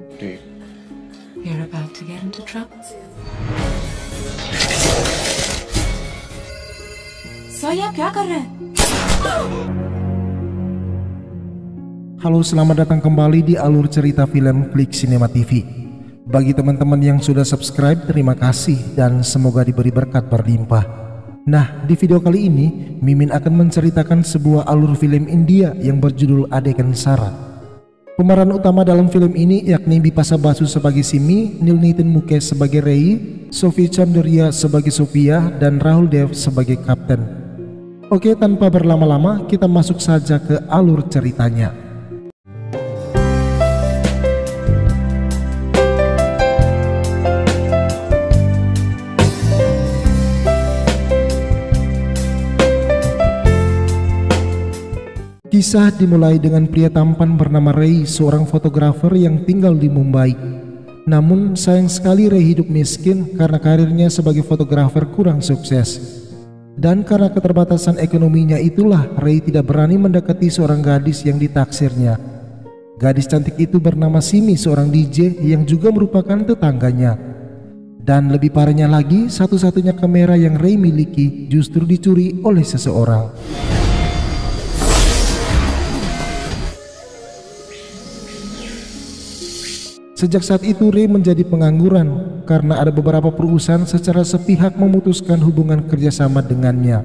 Dude. You're about to get into trouble. Soya, क्या कर रहे हैं? Halo, selamat datang kembali di alur cerita film Klik Cinema TV. Bagi teman-teman yang sudah subscribe, terima kasih dan semoga diberi berkat berlimpah. Nah, di video kali ini Mimin akan menceritakan sebuah alur film India yang berjudul Adegan Sara. Pemeran utama dalam film ini yakni Bipasa Basu sebagai Simi, Nil Nitin Mukesh sebagai Rei, Sophie Chanduria sebagai Sophia, dan Rahul Dev sebagai Kapten. Oke, tanpa berlama-lama kita masuk saja ke alur ceritanya. Kisah dimulai dengan pria tampan bernama Ray, seorang fotografer yang tinggal di Mumbai. Namun sayang sekali Ray hidup miskin karena karirnya sebagai fotografer kurang sukses. Dan karena keterbatasan ekonominya itulah Ray tidak berani mendekati seorang gadis yang ditaksirnya. Gadis cantik itu bernama Simi, seorang DJ yang juga merupakan tetangganya. Dan lebih parahnya lagi, satu-satunya kamera yang Ray miliki justru dicuri oleh seseorang. Sejak saat itu Ray menjadi pengangguran karena ada beberapa perusahaan secara sepihak memutuskan hubungan kerjasama dengannya.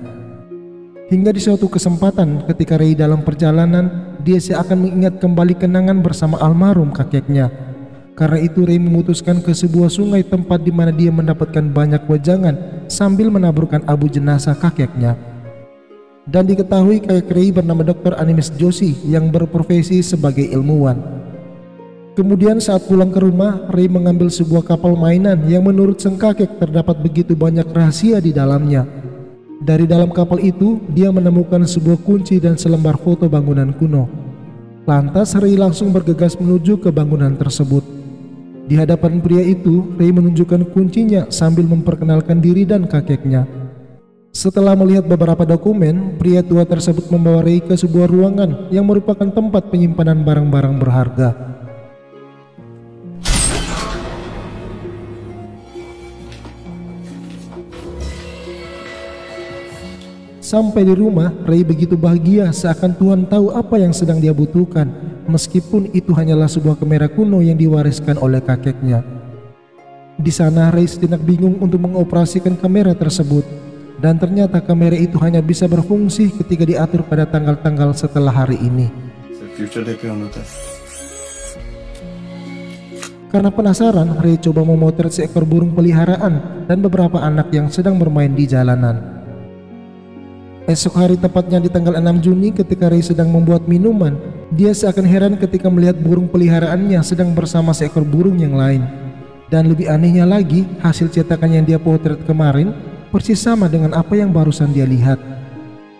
Hingga di suatu kesempatan ketika Ray dalam perjalanan, dia seakan mengingat kembali kenangan bersama almarhum kakeknya. Karena itu Ray memutuskan ke sebuah sungai tempat di mana dia mendapatkan banyak wejangan sambil menaburkan abu jenazah kakeknya. Dan diketahui kakek Ray bernama Dr. Animesh Joshi yang berprofesi sebagai ilmuwan. Kemudian saat pulang ke rumah, Ray mengambil sebuah kapal mainan yang menurut sang kakek terdapat begitu banyak rahasia di dalamnya. Dari dalam kapal itu, dia menemukan sebuah kunci dan selembar foto bangunan kuno. Lantas Ray langsung bergegas menuju ke bangunan tersebut. Di hadapan pria itu, Ray menunjukkan kuncinya sambil memperkenalkan diri dan kakeknya. Setelah melihat beberapa dokumen, pria tua tersebut membawa Ray ke sebuah ruangan yang merupakan tempat penyimpanan barang-barang berharga. Sampai di rumah, Ray begitu bahagia seakan Tuhan tahu apa yang sedang dia butuhkan, meskipun itu hanyalah sebuah kamera kuno yang diwariskan oleh kakeknya. Di sana Ray sejenak bingung untuk mengoperasikan kamera tersebut, dan ternyata kamera itu hanya bisa berfungsi ketika diatur pada tanggal-tanggal setelah hari ini. Karena penasaran, Ray coba memotret seekor burung peliharaan dan beberapa anak yang sedang bermain di jalanan. Esok hari, tepatnya di tanggal 6 Juni ketika Ray sedang membuat minuman, dia seakan heran ketika melihat burung peliharaannya sedang bersama seekor burung yang lain. Dan lebih anehnya lagi, hasil cetakan yang dia potret kemarin persis sama dengan apa yang barusan dia lihat.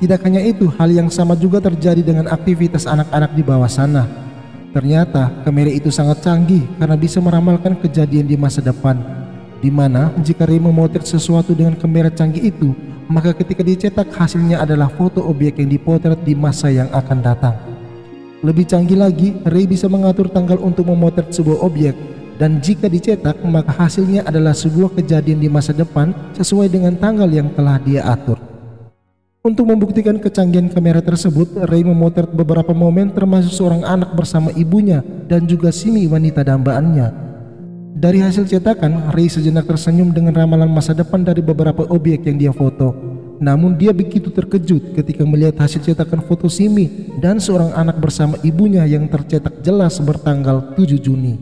Tidak hanya itu, hal yang sama juga terjadi dengan aktivitas anak-anak di bawah sana. Ternyata kamera itu sangat canggih karena bisa meramalkan kejadian di masa depan, di mana jika Ray memotret sesuatu dengan kamera canggih itu, maka ketika dicetak hasilnya adalah foto objek yang dipotret di masa yang akan datang. Lebih canggih lagi, Ray bisa mengatur tanggal untuk memotret sebuah objek, dan jika dicetak maka hasilnya adalah sebuah kejadian di masa depan sesuai dengan tanggal yang telah dia atur. Untuk membuktikan kecanggihan kamera tersebut, Ray memotret beberapa momen termasuk seorang anak bersama ibunya dan juga Simi, wanita dambaannya. Dari hasil cetakan, Ray sejenak tersenyum dengan ramalan masa depan dari beberapa objek yang dia foto. Namun dia begitu terkejut ketika melihat hasil cetakan foto Simi dan seorang anak bersama ibunya yang tercetak jelas bertanggal 7 Juni.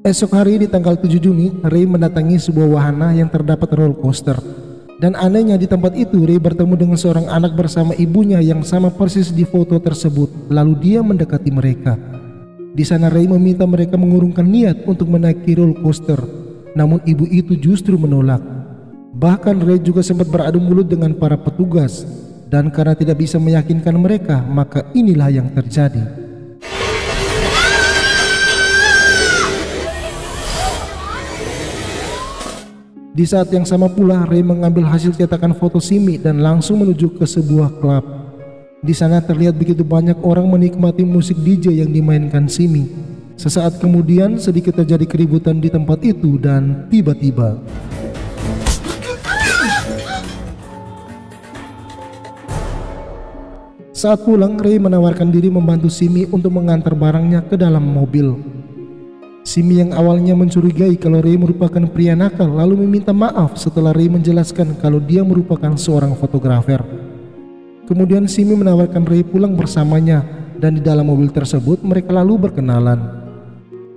Esok hari di tanggal 7 Juni, Ray mendatangi sebuah wahana yang terdapat roller coaster. Dan anehnya di tempat itu Ray bertemu dengan seorang anak bersama ibunya yang sama persis di foto tersebut. Lalu dia mendekati mereka. Di sana Ray meminta mereka mengurungkan niat untuk menaiki roller coaster, namun ibu itu justru menolak. Bahkan Ray juga sempat beradu mulut dengan para petugas, dan karena tidak bisa meyakinkan mereka, maka inilah yang terjadi. Di saat yang sama pula Ray mengambil hasil cetakan foto Simi dan langsung menuju ke sebuah klub. Di sana terlihat begitu banyak orang menikmati musik DJ yang dimainkan Simi. Sesaat kemudian sedikit terjadi keributan di tempat itu dan tiba-tiba saat pulang, Ray menawarkan diri membantu Simi untuk mengantar barangnya ke dalam mobil. Simi yang awalnya mencurigai kalau Ray merupakan pria nakal lalu meminta maaf setelah Ray menjelaskan kalau dia merupakan seorang fotografer. Kemudian Simi menawarkan Ray pulang bersamanya dan di dalam mobil tersebut mereka lalu berkenalan.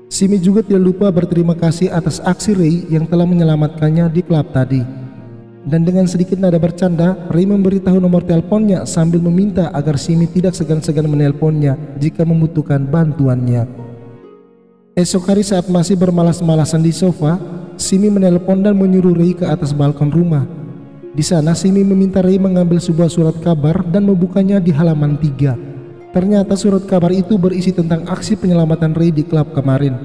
Simi juga tidak lupa berterima kasih atas aksi Ray yang telah menyelamatkannya di klub tadi. Dan dengan sedikit nada bercanda, Ray memberitahu nomor teleponnya sambil meminta agar Simi tidak segan-segan menelponnya jika membutuhkan bantuannya. Esok hari saat masih bermalas-malasan di sofa, Simi menelpon dan menyuruh Ray ke atas balkon rumah. Di sana Simi meminta Ray mengambil sebuah surat kabar dan membukanya di halaman 3. Ternyata surat kabar itu berisi tentang aksi penyelamatan Ray di klub kemarin.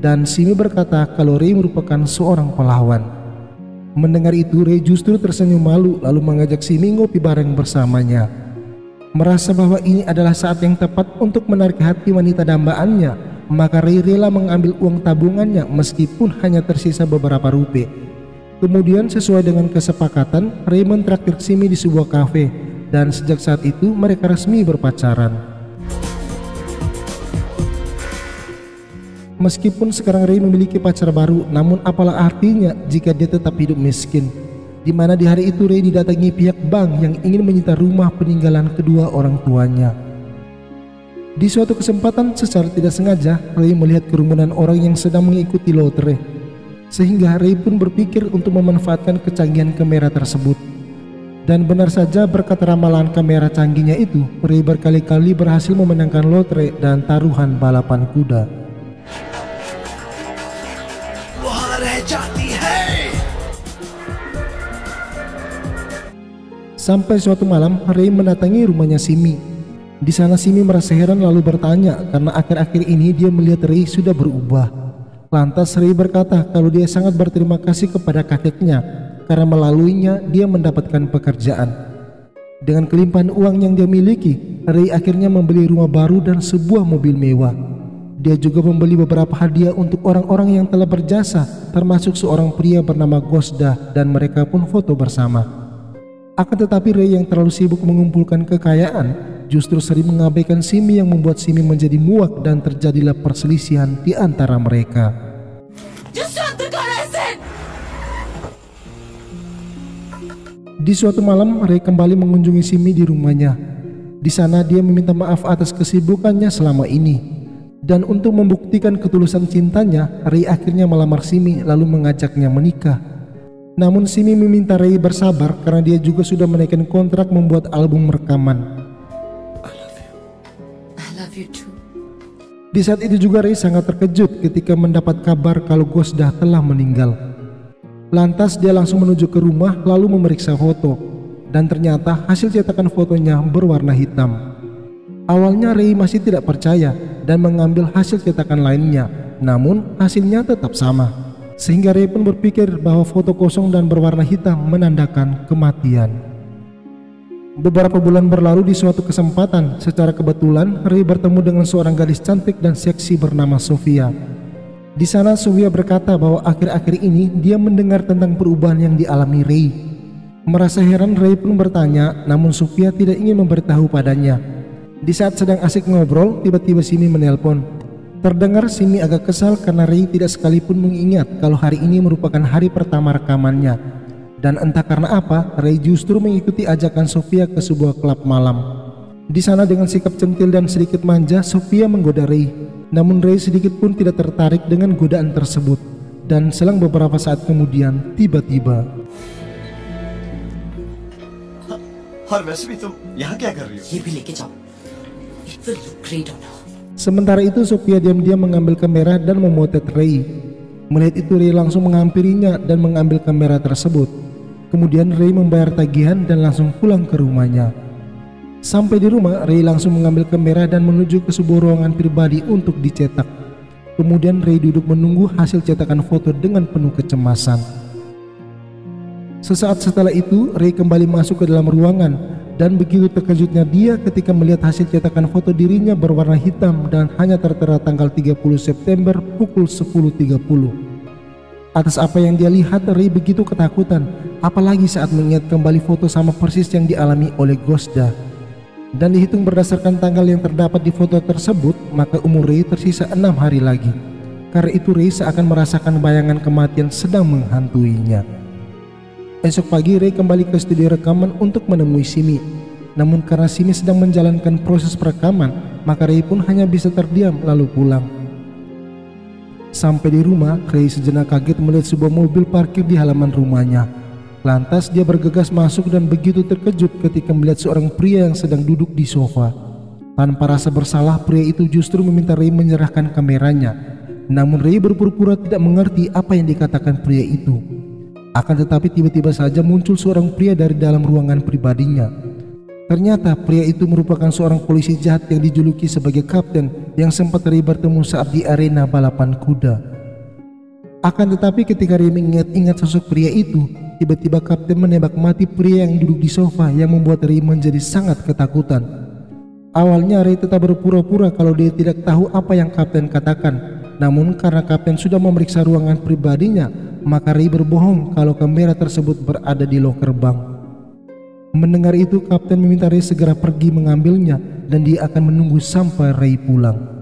Dan Simi berkata kalau Ray merupakan seorang pahlawan. Mendengar itu, Ray justru tersenyum malu lalu mengajak Simi ngopi bareng bersamanya. Merasa bahwa ini adalah saat yang tepat untuk menarik hati wanita dambaannya, maka Ray rela mengambil uang tabungannya meskipun hanya tersisa beberapa rupiah. Kemudian sesuai dengan kesepakatan, Ray mentraktir Simi di sebuah kafe dan sejak saat itu mereka resmi berpacaran. Meskipun sekarang Ray memiliki pacar baru, namun apalah artinya jika dia tetap hidup miskin, di mana di hari itu Ray didatangi pihak bank yang ingin menyita rumah peninggalan kedua orang tuanya. Di suatu kesempatan secara tidak sengaja, Ray melihat kerumunan orang yang sedang mengikuti lotre, sehingga Ray pun berpikir untuk memanfaatkan kecanggihan kamera tersebut. Dan benar saja berkat ramalan kamera canggihnya itu, Ray berkali-kali berhasil memenangkan lotre dan taruhan balapan kuda. Sampai suatu malam, Ray mendatangi rumahnya Simi. Di sana Simi merasa heran lalu bertanya karena akhir-akhir ini dia melihat Ray sudah berubah. Lantas Ray berkata kalau dia sangat berterima kasih kepada kakeknya karena melaluinya dia mendapatkan pekerjaan. Dengan kelimpahan uang yang dia miliki, Ray akhirnya membeli rumah baru dan sebuah mobil mewah. Dia juga membeli beberapa hadiah untuk orang-orang yang telah berjasa, termasuk seorang pria bernama Gosda, dan mereka pun foto bersama. Akan tetapi Ray yang terlalu sibuk mengumpulkan kekayaan justru sering mengabaikan Simi yang membuat Simi menjadi muak dan terjadilah perselisihan di antara mereka. Di suatu malam Ray kembali mengunjungi Simi di rumahnya. Di sana dia meminta maaf atas kesibukannya selama ini. Dan untuk membuktikan ketulusan cintanya, Ray akhirnya melamar Simi lalu mengajaknya menikah. Namun Simi meminta Ray bersabar karena dia juga sudah menaikkan kontrak membuat album rekaman. I love you too. Di saat itu juga Ray sangat terkejut ketika mendapat kabar kalau Gosda telah meninggal. Lantas dia langsung menuju ke rumah lalu memeriksa foto. Dan ternyata hasil cetakan fotonya berwarna hitam. Awalnya Ray masih tidak percaya dan mengambil hasil cetakan lainnya. Namun hasilnya tetap sama. Sehingga Ray pun berpikir bahwa foto kosong dan berwarna hitam menandakan kematian. Beberapa bulan berlalu di suatu kesempatan, secara kebetulan Ray bertemu dengan seorang gadis cantik dan seksi bernama Sofia. Di sana Sofia berkata bahwa akhir-akhir ini dia mendengar tentang perubahan yang dialami Ray. Merasa heran, Ray pun bertanya, namun Sofia tidak ingin memberitahu padanya. Di saat sedang asik ngobrol, tiba-tiba Simi menelpon. Terdengar Simi agak kesal karena Ray tidak sekalipun mengingat kalau hari ini merupakan hari pertama rekamannya. Dan entah karena apa, Ray justru mengikuti ajakan Sofia ke sebuah klub malam. Di sana dengan sikap centil dan sedikit manja, Sofia menggoda Ray. Namun Ray sedikit pun tidak tertarik dengan godaan tersebut. Dan selang beberapa saat kemudian, tiba-tiba ये भी लेके जाओ. It will look great on her. Sementara itu Sofia diam-diam mengambil kamera dan memotret Ray. Melihat itu Ray langsung menghampirinya dan mengambil kamera tersebut. Kemudian Ray membayar tagihan dan langsung pulang ke rumahnya. Sampai di rumah, Ray langsung mengambil kamera dan menuju ke sebuah ruangan pribadi untuk dicetak. Kemudian Ray duduk menunggu hasil cetakan foto dengan penuh kecemasan. Sesaat setelah itu Ray kembali masuk ke dalam ruangan Dan begitu terkejutnya dia ketika melihat hasil cetakan foto dirinya berwarna hitam dan hanya tertera tanggal 30 September pukul 10.30. Atas apa yang dia lihat, Ray begitu ketakutan, apalagi saat mengingat kembali foto sama persis yang dialami oleh Gosda. Dan dihitung berdasarkan tanggal yang terdapat di foto tersebut, maka umur Ray tersisa 6 hari lagi. Karena itu Ray seakan merasakan bayangan kematian sedang menghantuinya. Esok pagi Ray kembali ke studio rekaman untuk menemui Simi. Namun karena Simi sedang menjalankan proses perekaman, maka Ray pun hanya bisa terdiam lalu pulang. Sampai di rumah, Ray sejenak kaget melihat sebuah mobil parkir di halaman rumahnya. Lantas dia bergegas masuk dan begitu terkejut ketika melihat seorang pria yang sedang duduk di sofa. Tanpa rasa bersalah, pria itu justru meminta Ray menyerahkan kameranya. Namun Ray berpura-pura tidak mengerti apa yang dikatakan pria itu. Akan tetapi tiba-tiba saja muncul seorang pria dari dalam ruangan pribadinya. Ternyata pria itu merupakan seorang polisi jahat yang dijuluki sebagai kapten yang sempat Ray bertemu saat di arena balapan kuda. Akan tetapi ketika Ray mengingat-ingat sosok pria itu, tiba-tiba kapten menembak mati pria yang duduk di sofa yang membuat Ray menjadi sangat ketakutan. Awalnya Ray tetap berpura-pura kalau dia tidak tahu apa yang kapten katakan. Namun karena kapten sudah memeriksa ruangan pribadinya, maka Ray berbohong kalau kamera tersebut berada di loker bank. Mendengar itu, kapten meminta Ray segera pergi mengambilnya dan dia akan menunggu sampai Ray pulang.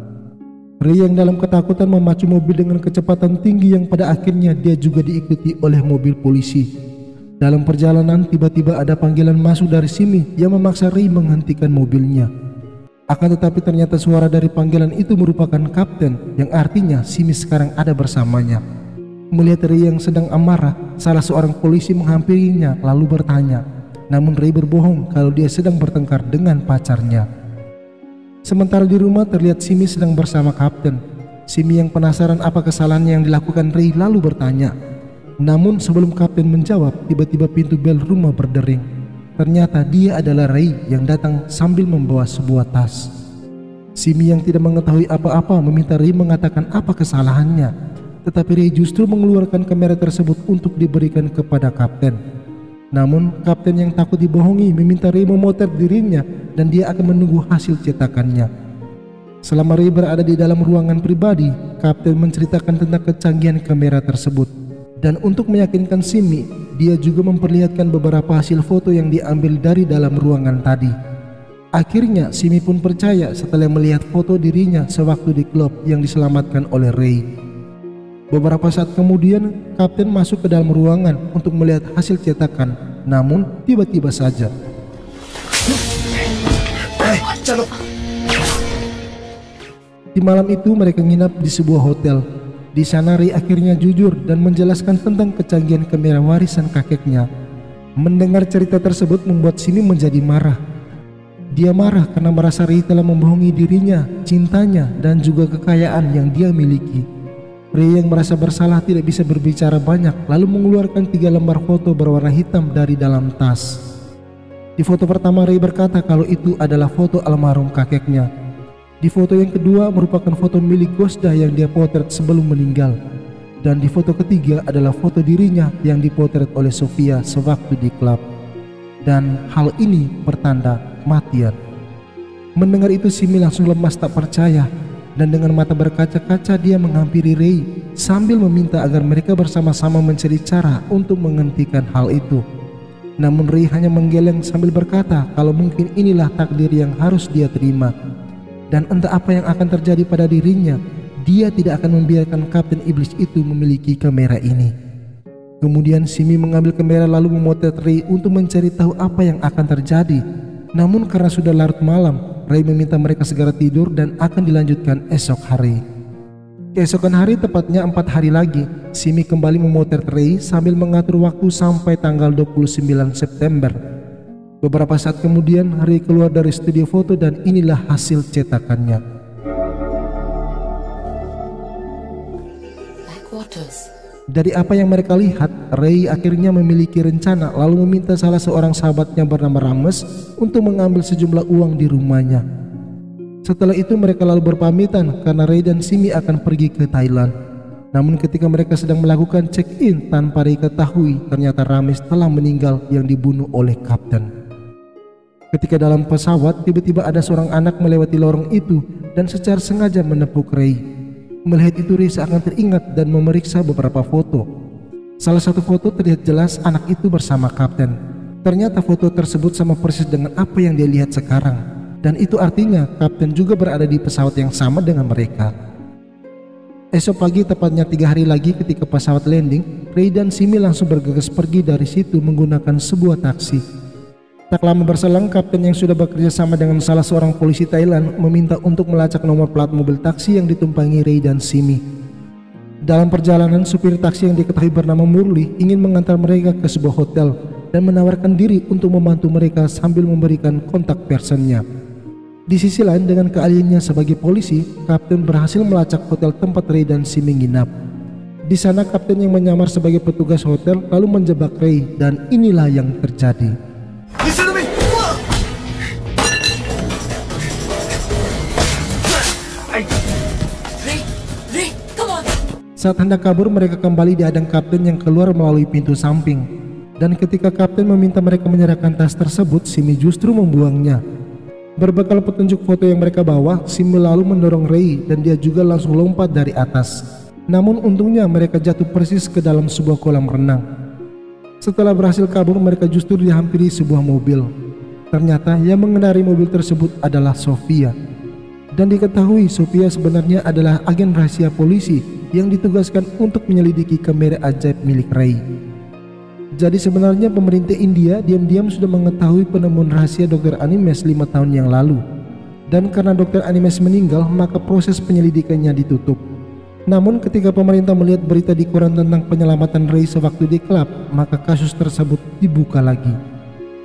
Ray yang dalam ketakutan memacu mobil dengan kecepatan tinggi yang pada akhirnya dia juga diikuti oleh mobil polisi. Dalam perjalanan tiba-tiba ada panggilan masuk dari Simi yang memaksa Ray menghentikan mobilnya. Akan tetapi ternyata suara dari panggilan itu merupakan kapten, yang artinya Simi sekarang ada bersamanya. Melihat Ray yang sedang amarah, salah seorang polisi menghampirinya lalu bertanya. Namun Ray berbohong kalau dia sedang bertengkar dengan pacarnya. Sementara di rumah terlihat Simi sedang bersama kapten. Simi yang penasaran apa kesalahannya yang dilakukan Ray lalu bertanya. Namun sebelum kapten menjawab, tiba-tiba pintu bel rumah berdering. Ternyata dia adalah Ray yang datang sambil membawa sebuah tas. Simi yang tidak mengetahui apa-apa meminta Ray mengatakan apa kesalahannya. Tetapi Ray justru mengeluarkan kamera tersebut untuk diberikan kepada kapten. Namun kapten yang takut dibohongi meminta Ray memotret dirinya dan dia akan menunggu hasil cetakannya. Selama Ray berada di dalam ruangan pribadi, kapten menceritakan tentang kecanggihan kamera tersebut. Dan untuk meyakinkan Simi, dia juga memperlihatkan beberapa hasil foto yang diambil dari dalam ruangan tadi. Akhirnya Simi pun percaya setelah melihat foto dirinya sewaktu di klub yang diselamatkan oleh Ray. Beberapa saat kemudian, kapten masuk ke dalam ruangan untuk melihat hasil cetakan. Namun, tiba-tiba saja di malam itu mereka nginap di sebuah hotel. Di sana Ray akhirnya jujur dan menjelaskan tentang kecanggihan kamera warisan kakeknya. Mendengar cerita tersebut membuat Simi menjadi marah. Dia marah karena merasa Ray telah membohongi dirinya, cintanya, dan juga kekayaan yang dia miliki. Ray yang merasa bersalah tidak bisa berbicara banyak lalu mengeluarkan 3 lembar foto berwarna hitam dari dalam tas. Di foto pertama Ray berkata kalau itu adalah foto almarhum kakeknya. Di foto yang kedua merupakan foto milik Gosda yang dia potret sebelum meninggal. Dan di foto ketiga adalah foto dirinya yang dipotret oleh Sofia sewaktu di klub. Dan hal ini pertanda kematian. Mendengar itu Simi langsung lemas tak percaya. Dan dengan mata berkaca-kaca dia menghampiri Ray sambil meminta agar mereka bersama-sama mencari cara untuk menghentikan hal itu. Namun Ray hanya menggeleng sambil berkata kalau mungkin inilah takdir yang harus dia terima. Dan entah apa yang akan terjadi pada dirinya, dia tidak akan membiarkan kapten iblis itu memiliki kamera ini. Kemudian Simi mengambil kamera lalu memotret Ray untuk mencari tahu apa yang akan terjadi. Namun karena sudah larut malam, Ray meminta mereka segera tidur dan akan dilanjutkan esok hari. Keesokan hari, tepatnya 4 hari lagi, Simi kembali memotret Ray sambil mengatur waktu sampai tanggal 29 September. Beberapa saat kemudian Ray keluar dari studio foto dan inilah hasil cetakannya. Dari apa yang mereka lihat, Ray akhirnya memiliki rencana lalu meminta salah seorang sahabatnya bernama Rames untuk mengambil sejumlah uang di rumahnya. Setelah itu mereka lalu berpamitan karena Ray dan Simi akan pergi ke Thailand. Namun ketika mereka sedang melakukan check-in tanpa Ray ketahui ternyata Rames telah meninggal yang dibunuh oleh kapten. Ketika dalam pesawat, tiba-tiba ada seorang anak melewati lorong itu dan secara sengaja menepuk Ray. Melihat itu, Ray seakan teringat dan memeriksa beberapa foto. Salah satu foto terlihat jelas anak itu bersama Kapten. Ternyata foto tersebut sama persis dengan apa yang dia lihat sekarang. Dan itu artinya Kapten juga berada di pesawat yang sama dengan mereka. Esok pagi, tepatnya 3 hari lagi ketika pesawat landing, Ray dan Simi langsung bergegas pergi dari situ menggunakan sebuah taksi. Tak lama berselang, Kapten yang sudah bekerja sama dengan salah seorang polisi Thailand meminta untuk melacak nomor plat mobil taksi yang ditumpangi Ray dan Simi. Dalam perjalanan, supir taksi yang diketahui bernama Murli ingin mengantar mereka ke sebuah hotel dan menawarkan diri untuk membantu mereka sambil memberikan kontak personnya. Di sisi lain, dengan keahliannya sebagai polisi, Kapten berhasil melacak hotel tempat Ray dan Simi nginap. Di sana, Kapten yang menyamar sebagai petugas hotel lalu menjebak Ray, dan inilah yang terjadi. Listen to me! Ray, come on! Saat hendak kabur, mereka kembali dihadang Kapten yang keluar melalui pintu samping. Dan ketika Kapten meminta mereka menyerahkan tas tersebut, Simi justru membuangnya. Berbekal petunjuk foto yang mereka bawa, Simi lalu mendorong Ray dan dia juga langsung lompat dari atas. Namun untungnya mereka jatuh persis ke dalam sebuah kolam renang. Setelah berhasil kabur, mereka justru dihampiri sebuah mobil. Ternyata yang mengendarai mobil tersebut adalah Sofia. Dan diketahui Sofia sebenarnya adalah agen rahasia polisi yang ditugaskan untuk menyelidiki kamera ajaib milik Ray. Jadi sebenarnya pemerintah India diam-diam sudah mengetahui penemuan rahasia Dr. Animesh 5 tahun yang lalu. Dan karena Dr. Animesh meninggal, maka proses penyelidikannya ditutup. Namun ketika pemerintah melihat berita di koran tentang penyelamatan Ray sewaktu di klub, maka kasus tersebut dibuka lagi.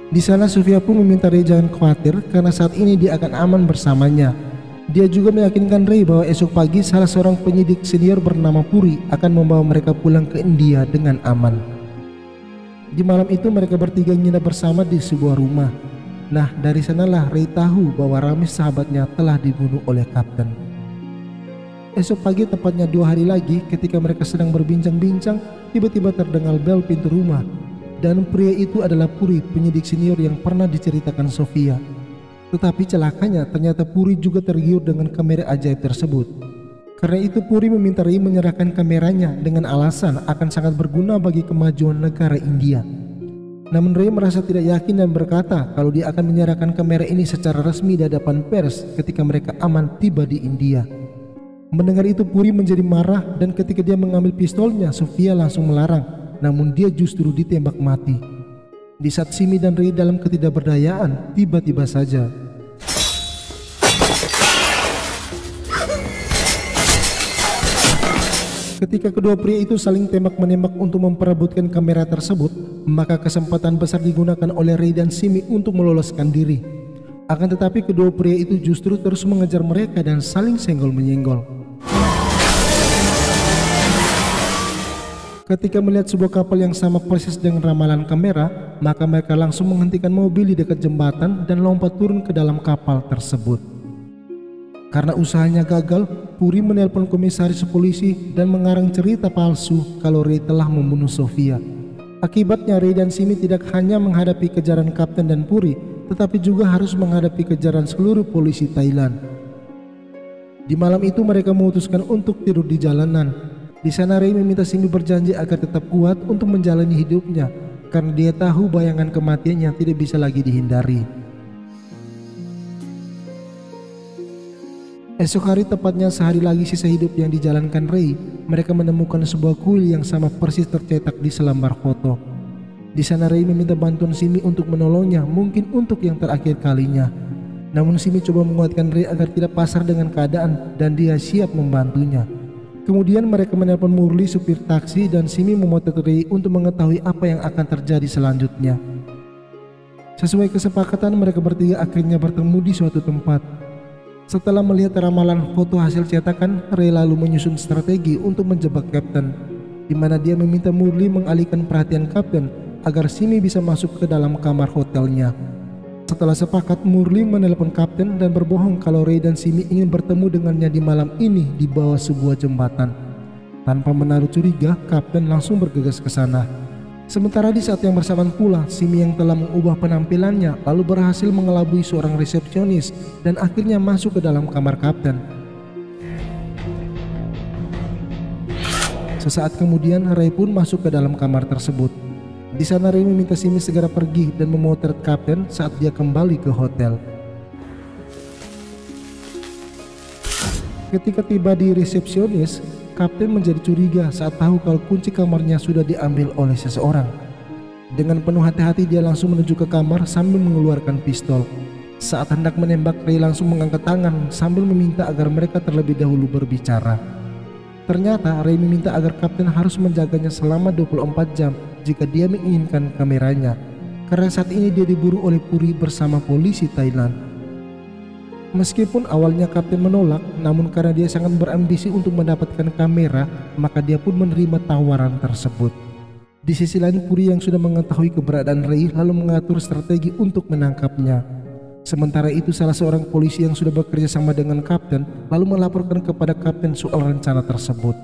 Di sana Sofia pun meminta Ray jangan khawatir karena saat ini dia akan aman bersamanya. Dia juga meyakinkan Ray bahwa esok pagi salah seorang penyidik senior bernama Puri akan membawa mereka pulang ke India dengan aman. Di malam itu mereka bertiga nginap bersama di sebuah rumah. Nah, dari sanalah Ray tahu bahwa Ramesh sahabatnya telah dibunuh oleh Kapten. Esok pagi, tepatnya 2 hari lagi, ketika mereka sedang berbincang-bincang, tiba-tiba terdengar bel pintu rumah. Dan pria itu adalah Puri, penyidik senior yang pernah diceritakan Sofia. Tetapi celakanya, ternyata Puri juga tergiur dengan kamera ajaib tersebut. Karena itu Puri meminta Ray menyerahkan kameranya dengan alasan akan sangat berguna bagi kemajuan negara India. Namun Ray merasa tidak yakin dan berkata kalau dia akan menyerahkan kamera ini secara resmi di hadapan pers ketika mereka aman tiba di India. Mendengar itu Puri menjadi marah dan ketika dia mengambil pistolnya, Sofia langsung melarang, namun dia justru ditembak mati. Di saat Simi dan Ray dalam ketidakberdayaan, tiba-tiba saja ketika kedua pria itu saling tembak-menembak untuk memperebutkan kamera tersebut, maka kesempatan besar digunakan oleh Ray dan Simi untuk meloloskan diri. Akan tetapi kedua pria itu justru terus mengejar mereka dan saling senggol-menyenggol. Ketika melihat sebuah kapal yang sama persis dengan ramalan kamera, maka mereka langsung menghentikan mobil di dekat jembatan dan lompat turun ke dalam kapal tersebut. Karena usahanya gagal, Puri menelpon komisaris polisi dan mengarang cerita palsu kalau Ray telah membunuh Sofia. Akibatnya Ray dan Simi tidak hanya menghadapi kejaran Kapten dan Puri, tetapi juga harus menghadapi kejaran seluruh polisi Thailand. Di malam itu mereka memutuskan untuk tidur di jalanan. Di sana Ray meminta Simi berjanji agar tetap kuat untuk menjalani hidupnya karena dia tahu bayangan kematiannya tidak bisa lagi dihindari. Esok hari, tepatnya sehari lagi sisa hidup yang dijalankan Ray, mereka menemukan sebuah kuil yang sama persis tercetak di selembar foto. Di sana Ray meminta bantuan Simi untuk menolongnya, mungkin untuk yang terakhir kalinya. Namun Simi coba menguatkan Ray agar tidak pasrah dengan keadaan dan dia siap membantunya. Kemudian mereka menelpon Murli, supir taksi, dan Simi memotret Ray untuk mengetahui apa yang akan terjadi selanjutnya. Sesuai kesepakatan, mereka bertiga akhirnya bertemu di suatu tempat. Setelah melihat ramalan foto hasil cetakan, Ray lalu menyusun strategi untuk menjebak Kapten, di mana dia meminta Murli mengalihkan perhatian Kapten agar Simi bisa masuk ke dalam kamar hotelnya. Setelah sepakat, Murli menelpon Kapten dan berbohong kalau Ray dan Simi ingin bertemu dengannya di malam ini di bawah sebuah jembatan. Tanpa menaruh curiga, Kapten langsung bergegas ke sana. Sementara di saat yang bersamaan pula, Simi yang telah mengubah penampilannya lalu berhasil mengelabui seorang resepsionis dan akhirnya masuk ke dalam kamar kapten. Sesaat kemudian Ray pun masuk ke dalam kamar tersebut. Di sana Ray meminta Simi segera pergi dan memotret kapten saat dia kembali ke hotel. Ketika tiba di resepsionis, kapten menjadi curiga saat tahu kalau kunci kamarnya sudah diambil oleh seseorang. Dengan penuh hati-hati dia langsung menuju ke kamar sambil mengeluarkan pistol. Saat hendak menembak, Ray langsung mengangkat tangan sambil meminta agar mereka terlebih dahulu berbicara. Ternyata Ray meminta agar kapten harus menjaganya selama 24 jam jika dia menginginkan kameranya, karena saat ini dia diburu oleh Puri bersama polisi Thailand. Meskipun awalnya kapten menolak, namun karena dia sangat berambisi untuk mendapatkan kamera, maka dia pun menerima tawaran tersebut. Di sisi lain, Puri yang sudah mengetahui keberadaan Ray lalu mengatur strategi untuk menangkapnya. Sementara itu, salah seorang polisi yang sudah bekerja sama dengan kapten lalu melaporkan kepada kapten soal rencana tersebut.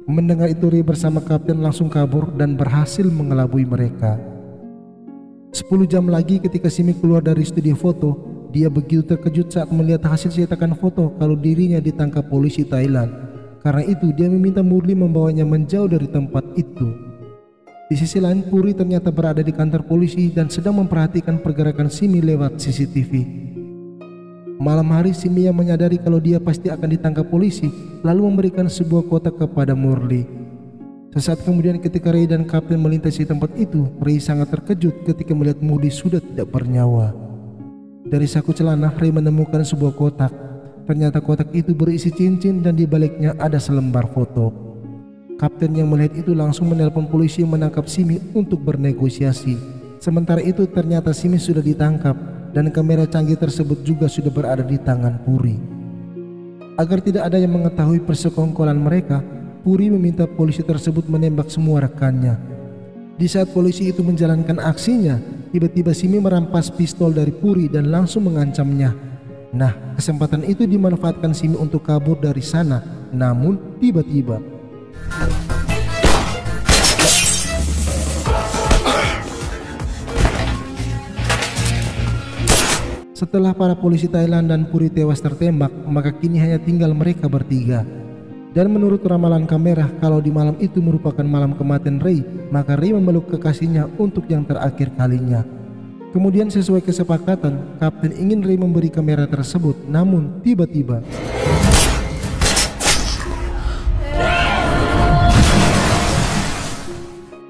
Mendengar itu, Ray bersama kapten langsung kabur dan berhasil mengelabui mereka. 10 jam lagi ketika Simi keluar dari studio foto, dia begitu terkejut saat melihat hasil cetakan foto kalau dirinya ditangkap polisi Thailand. Karena itu dia meminta Murli membawanya menjauh dari tempat itu. Di sisi lain, Puri ternyata berada di kantor polisi dan sedang memperhatikan pergerakan Simi lewat CCTV. Malam hari, Simi yang menyadari kalau dia pasti akan ditangkap polisi lalu memberikan sebuah kotak kepada Murli. Sesaat kemudian ketika Ray dan kapten melintasi tempat itu, Ray sangat terkejut ketika melihat Murli sudah tidak bernyawa. Dari saku celana, Ray menemukan sebuah kotak. Ternyata kotak itu berisi cincin dan di baliknya ada selembar foto. Kapten yang melihat itu langsung menelpon polisi yang menangkap Simi untuk bernegosiasi. Sementara itu ternyata Simi sudah ditangkap dan kamera canggih tersebut juga sudah berada di tangan Puri. Agar tidak ada yang mengetahui persekongkolan mereka, Puri meminta polisi tersebut menembak semua rekannya. Di saat polisi itu menjalankan aksinya, tiba-tiba Simi merampas pistol dari Puri dan langsung mengancamnya. Nah, kesempatan itu dimanfaatkan Simi untuk kabur dari sana. Namun tiba-tiba setelah para polisi Thailand dan Puri tewas tertembak, maka kini hanya tinggal mereka bertiga. Dan menurut ramalan kamera, kalau di malam itu merupakan malam kematian Ray, maka Ray memeluk kekasihnya untuk yang terakhir kalinya. Kemudian sesuai kesepakatan, kapten ingin Ray memberi kamera tersebut, namun tiba-tiba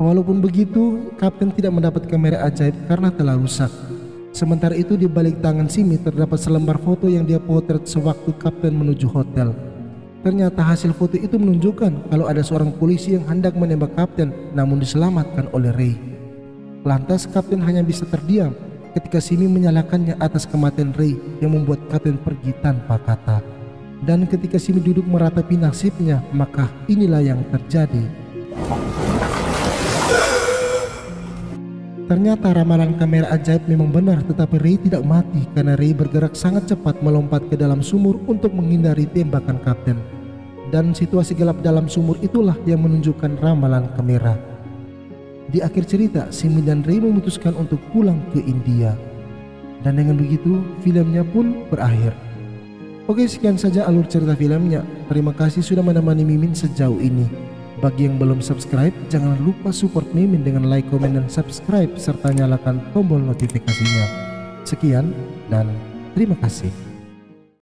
walaupun begitu, kapten tidak mendapat kamera ajaib karena telah rusak. Sementara itu di balik tangan Simi terdapat selembar foto yang dia potret sewaktu kapten menuju hotel. Ternyata hasil foto itu menunjukkan kalau ada seorang polisi yang hendak menembak kapten namun diselamatkan oleh Ray. Lantas kapten hanya bisa terdiam ketika Simi menyalahkannya atas kematian Ray yang membuat kapten pergi tanpa kata. Dan ketika Simi duduk meratapi nasibnya, maka inilah yang terjadi. Ternyata ramalan kamera ajaib memang benar, tetapi Ray tidak mati karena Ray bergerak sangat cepat melompat ke dalam sumur untuk menghindari tembakan kapten. Dan situasi gelap dalam sumur itulah yang menunjukkan ramalan kamera. Di akhir cerita, Simi dan Ray memutuskan untuk pulang ke India. Dan dengan begitu, filmnya pun berakhir. Oke, sekian saja alur cerita filmnya. Terima kasih sudah menemani Mimin sejauh ini. Bagi yang belum subscribe, jangan lupa support Mimin dengan like, komen, dan subscribe serta nyalakan tombol notifikasinya. Sekian dan terima kasih.